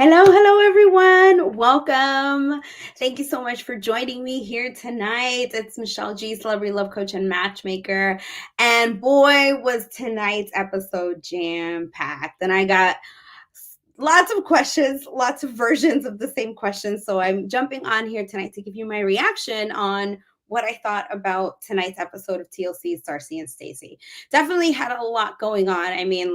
Hello, everyone. Welcome. Thank you so much for joining me here tonight. It's Michelle G, celebrity love coach and matchmaker. And boy, was tonight's episode jam packed. And I got lots of questions, lots of versions of the same questions. So I'm jumping on here tonight to give you my reaction on what I thought about tonight's episode of TLC's Darcey and Stacey. Definitely had a lot going on. I mean,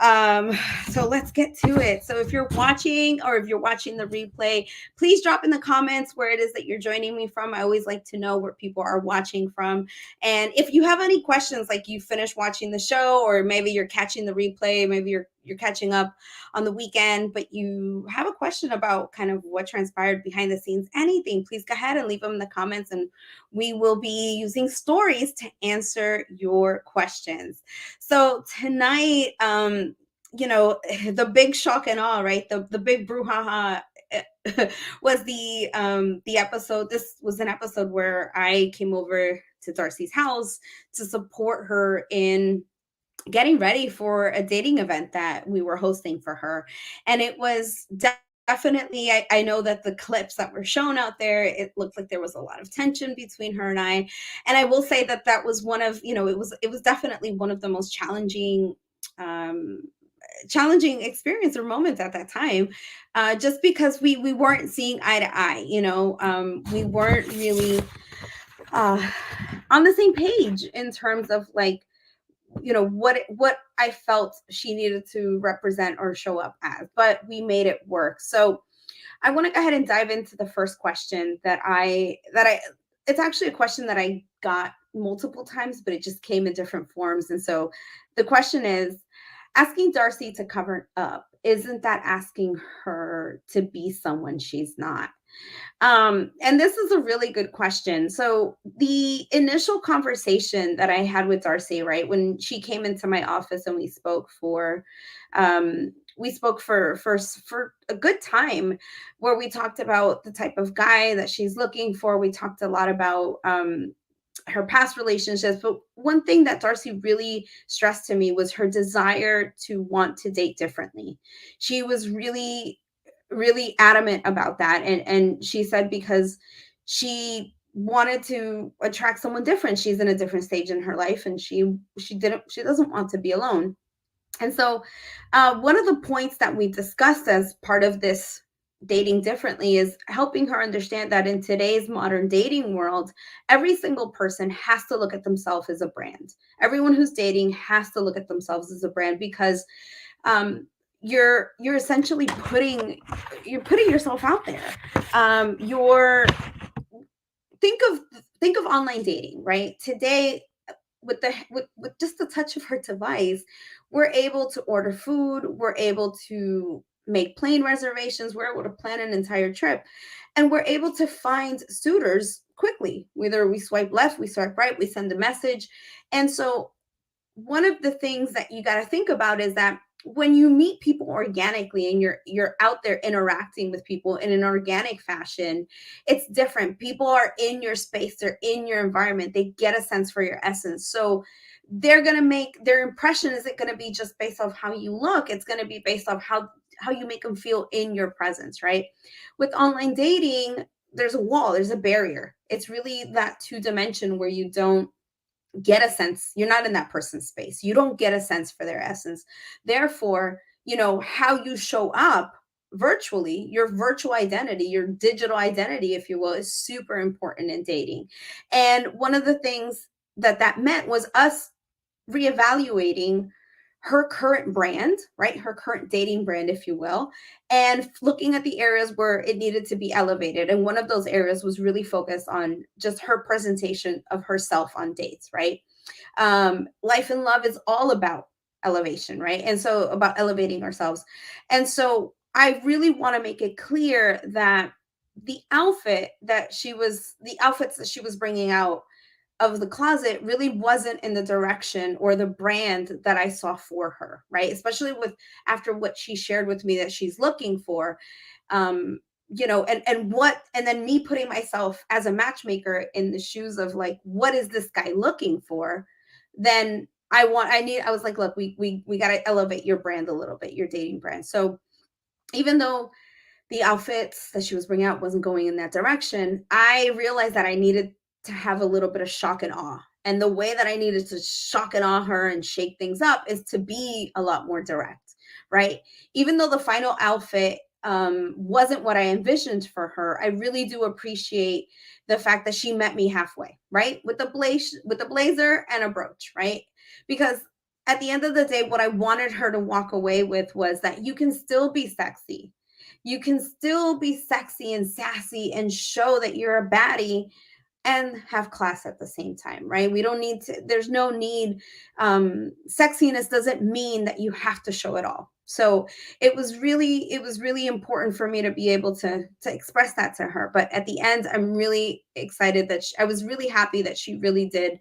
um, so let's get to it. So if you're watching or if you're watching the replay, please drop in the comments where it is that you're joining me from. I always like to know where people are watching from. And if you have any questions, like you finished watching the show, or maybe you're catching the replay, maybe you're catching up on the weekend, but you have a question about kind of what transpired behind the scenes, anything, please go ahead and leave them in the comments, and we will be using stories to answer your questions. So tonight, the big shock and awe, right? The big brouhaha was the episode. This was an episode where I came over to Darcey's house to support her in getting ready for a dating event that we were hosting for her. And it was definitely, I know that the clips that were shown out there, it looked like there was a lot of tension between her and I. And I will say that that was one of, it was definitely one of the most um, challenging experience or moments at that time, just because we weren't seeing eye to eye. We weren't really uh, on the same page in terms of like, what I felt she needed to represent or show up as, but we made it work. So I want to go ahead and dive into the first question that I it's actually a question that I got multiple times, but it just came in different forms. And so the question is, asking Darcey to cover up, isn't that asking her to be someone she's not? And this is a really good question. So the initial conversation that I had with Darcey, right, when she came into my office and we spoke for a good time, where we talked about the type of guy that she's looking for. We talked a lot about her past relationships, but one thing that Darcey really stressed to me was her desire to want to date differently. She was really adamant about that, and she said because she wanted to attract someone different. She's in a different stage in her life, and she doesn't want to be alone. And so, one of the points that we discussed as part of this dating differently is helping her understand that in today's modern dating world, every single person has to look at themselves as a brand. Everyone who's dating has to look at themselves as a brand, because um, you're essentially putting yourself out there. You're think of think of online dating, right? Today, with just the touch of her device, we're able to order food, we're able to make plane reservations, we're able to plan an entire trip, and we're able to find suitors quickly. Whether we swipe left, we swipe right, we send a message. And so one of the things that you got to think about is that when you meet people organically and you're out there interacting with people in an organic fashion, it's different. People are in your space, they're in your environment, they get a sense for your essence. So they're going to make their impression isn't going to be just based off how you look, it's going to be based off how you make them feel in your presence, right? With online dating, there's a wall, there's a barrier. It's really that two dimension where you don't get a sense, you're not in that person's space, you don't get a sense for their essence. Therefore, how you show up virtually, your virtual identity, your digital identity, if you will, is super important in dating. And one of the things that meant was us reevaluating her current brand, right? Her current dating brand, if you will, and looking at the areas where it needed to be elevated. And one of those areas was really focused on just her presentation of herself on dates, right? Life and love is all about elevation, right? And so about elevating ourselves. And so I really want to make it clear that the outfits that she was bringing out of the closet really wasn't in the direction or the brand that I saw for her, right? Especially with after what she shared with me that she's looking for. And then me putting myself as a matchmaker in the shoes of like, what is this guy looking for? Then I was like, look, we got to elevate your brand a little bit, your dating brand. So even though the outfits that she was bringing out wasn't going in that direction, I realized that I needed to have a little bit of shock and awe. And the way that I needed to shock and awe her and shake things up is to be a lot more direct, right? Even though the final outfit wasn't what I envisioned for her, I really do appreciate the fact that she met me halfway, right? With the blazer and a brooch, right? Because at the end of the day, what I wanted her to walk away with was that you can still be sexy, you can still be sexy and sassy and show that you're a baddie and have class at the same time, right? We don't need to, there's no need. Sexiness doesn't mean that you have to show it all. So it was really important for me to be able to express that to her. But at the end, I'm really excited that I was really happy that she really did.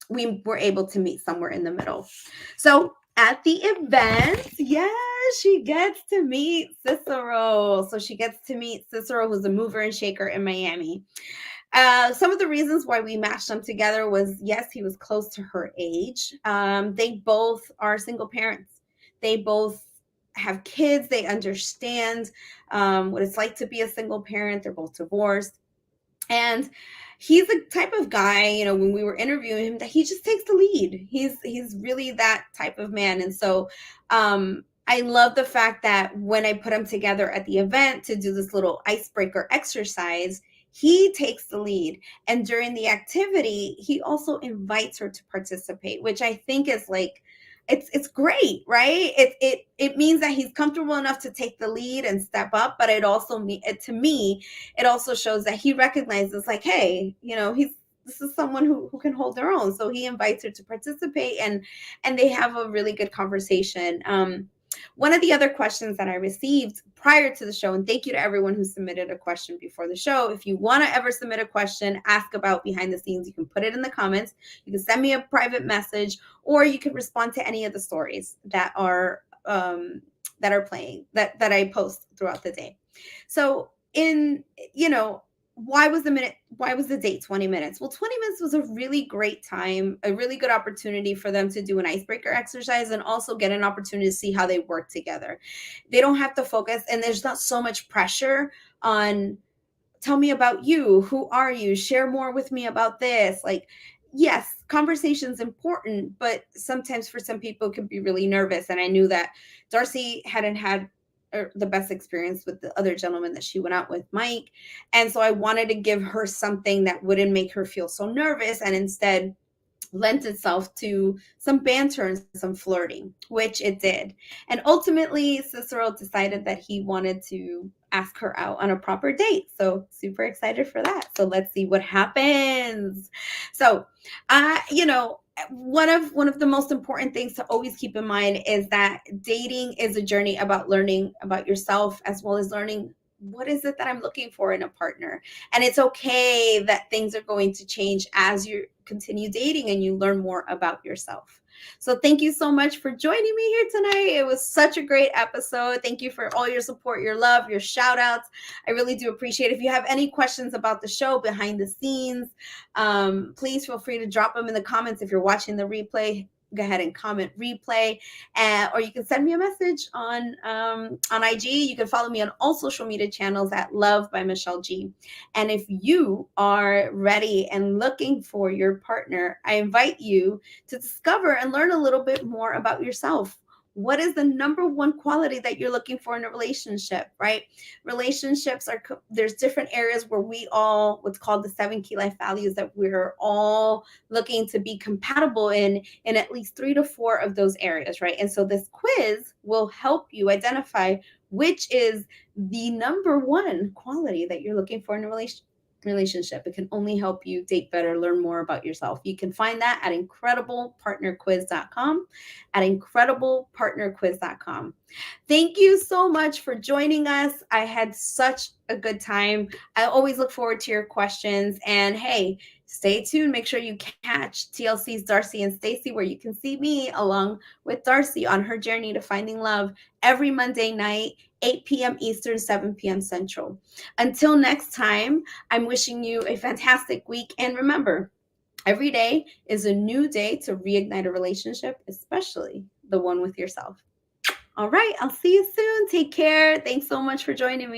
We were able to meet somewhere in the middle. So at the event, yeah, she gets to meet Cicero. So she gets to meet Cicero, who's a mover and shaker in Miami. Some of the reasons why we matched them together was, yes, he was close to her age. They both are single parents. They both have kids. They understand what it's like to be a single parent. They're both divorced. And he's the type of guy, when we were interviewing him, that he just takes the lead. He's really that type of man. And so I love the fact that when I put him together at the event to do this little icebreaker exercise, he takes the lead. And during the activity, he also invites her to participate, which I think is like, it's great, right? It means that he's comfortable enough to take the lead and step up, but to me, it also shows that he recognizes, like, hey, this is someone who can hold their own. So he invites her to participate, and they have a really good conversation. One of the other questions that I received prior to the show, and thank you to everyone who submitted a question before the show. If you want to ever submit a question, ask about behind the scenes, you can put it in the comments. You can send me a private message, or you can respond to any of the stories that are playing that I post throughout the day. So why was the date 20 minutes? Well, 20 minutes was a really great time, a really good opportunity for them to do an icebreaker exercise and also get an opportunity to see how they work together. They don't have to focus, and there's not so much pressure on, tell me about you, who are you, share more with me about this. Like, yes, conversation's important, but sometimes for some people it can be really nervous. And I knew that Darcey hadn't had the best experience with the other gentleman that she went out with, Mike. And so I wanted to give her something that wouldn't make her feel so nervous, and instead lent itself to some banter and some flirting, which it did. And ultimately, Cicero decided that he wanted to ask her out on a proper date. So super excited for that. So let's see what happens. So, one of the most important things to always keep in mind is that dating is a journey about learning about yourself, as well as learning what is it that I'm looking for in a partner. And it's okay that things are going to change as you continue dating and you learn more about yourself. So thank you so much for joining me here tonight. It was such a great episode. Thank you for all your support, your love, your shout outs. I really do appreciate it. If you have any questions about the show behind the scenes, please feel free to drop them in the comments. If you're watching the replay, go ahead and comment replay, or you can send me a message on IG. You can follow me on all social media channels at Love by Michelle G. And if you are ready and looking for your partner, I invite you to discover and learn a little bit more about yourself. What is the number one quality that you're looking for in a relationship, right? Relationships there's different areas where what's called the 7 key life values, that we're all looking to be compatible in at least 3 to 4 of those areas, right? And so this quiz will help you identify which is the number one quality that you're looking for in a relationship. It can only help you date better, learn more about yourself. You can find that at incrediblepartnerquiz.com, at incrediblepartnerquiz.com. Thank you so much for joining us. I had such a good time. I always look forward to your questions. And hey, stay tuned. Make sure you catch TLC's Darcey and Stacey, where you can see me along with Darcey on her journey to finding love every Monday night, 8 p.m. Eastern, 7 p.m. Central. Until next time, I'm wishing you a fantastic week. And remember, every day is a new day to reignite a relationship, especially the one with yourself. All right. I'll see you soon. Take care. Thanks so much for joining me.